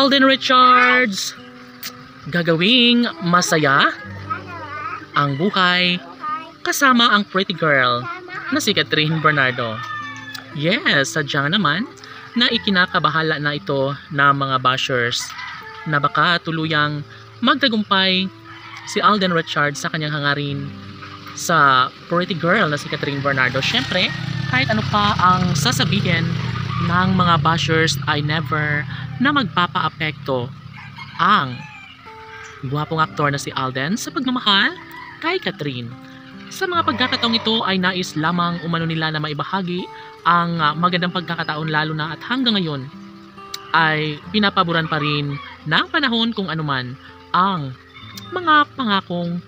Alden Richards gagawing masaya ang buhay kasama ang pretty girl na si Catherine Bernardo. Yes, sadyang naman na ikinakabahala na ito ng mga bashers na baka tuluyang magtagumpay si Alden Richards sa kanyang hangarin sa pretty girl na si Catherine Bernardo. Syempre, kahit ano pa ang sasabihin ng mga bashers ay never na magpapa-apekto ang gwapong aktor na si Alden sa pagmamahal kay Catherine. Sa mga pagkakataong ito ay nais lamang umano nila na maibahagi ang magandang pagkakataon, lalo na at hanggang ngayon ay pinapaboran pa rin ng panahon kung anuman ang mga pangakong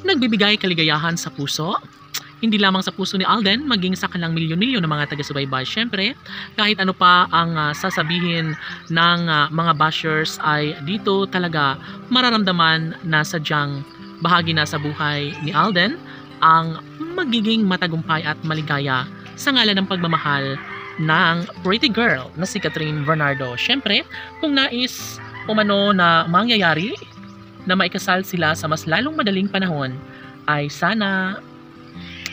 nagbibigay kaligayahan sa puso. Hindi lamang sa puso ni Alden, maging sa kanilang milyon-milyon na mga taga-subaybay. Syempre, kahit ano pa ang sasabihin ng mga bashers ay dito talaga mararamdaman na sadyang bahagi na sa buhay ni Alden ang magiging matagumpay at maligaya sa ngalan ng pagmamahal ng pretty girl na si Catherine Bernardo. Syempre, kung nais umano na mangyayari na maikasal sila sa mas lalong madaling panahon, ay sana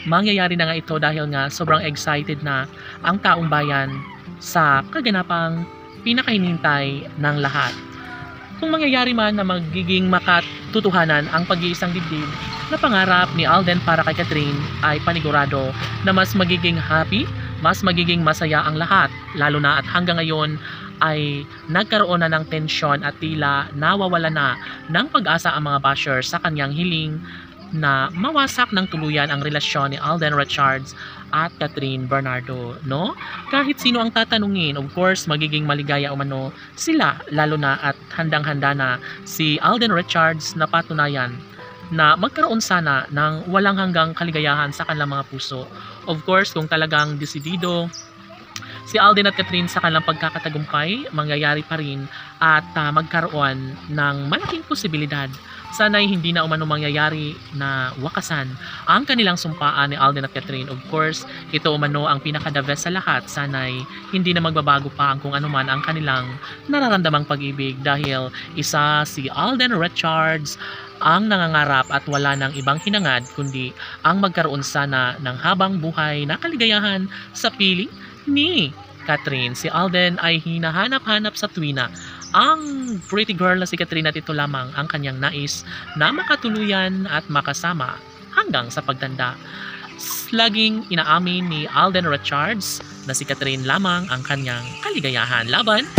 mangyayari na nga ito dahil nga sobrang excited na ang taong bayan sa kaganapang pinakahinintay ng lahat. Kung mangyayari man na magiging makatutuhanan ang pag-iisang dibdib na pangarap ni Alden para kay Catherine, ay panigurado na mas magiging happy, mas magiging masaya ang lahat, lalo na at hanggang ngayon ay nagkaroon na ng tensyon at tila nawawala na ng pag-asa ang mga bashers sa kanyang hiling na mawasak ng tuluyan ang relasyon ni Alden Richards at Catherine Bernardo, no? Kahit sino ang tatanungin, of course, magiging maligaya umano sila, lalo na at handang-handa na si Alden Richards na patunayan na magkaroon sana ng walang hanggang kaligayahan sa kanilang mga puso. Of course, kung talagang desidido si Alden at Catherine sa kanilang pagkakatagumpay, mangyayari pa rin at magkaroon ng malaking posibilidad. Sana'y hindi na umano mangyayari na wakasan ang kanilang sumpaan ni Alden at Catherine. Of course, ito umano ang pinaka-the best sa lahat. Sana'y hindi na magbabago pa ang kung anuman ang kanilang nararamdamang pag-ibig, dahil isa si Alden Richards ang nangangarap at wala ng ibang hinangad kundi ang magkaroon sana ng habang buhay na kaligayahan sa piling ni Catherine. Si Alden ay hinahanap-hanap sa tuwina ang pretty girl na si Catherine, at ito lamang ang kanyang nais na makatuluyan at makasama hanggang sa pagtanda. Laging inaamin ni Alden Richards na si Catherine lamang ang kanyang kaligayahan. Laban!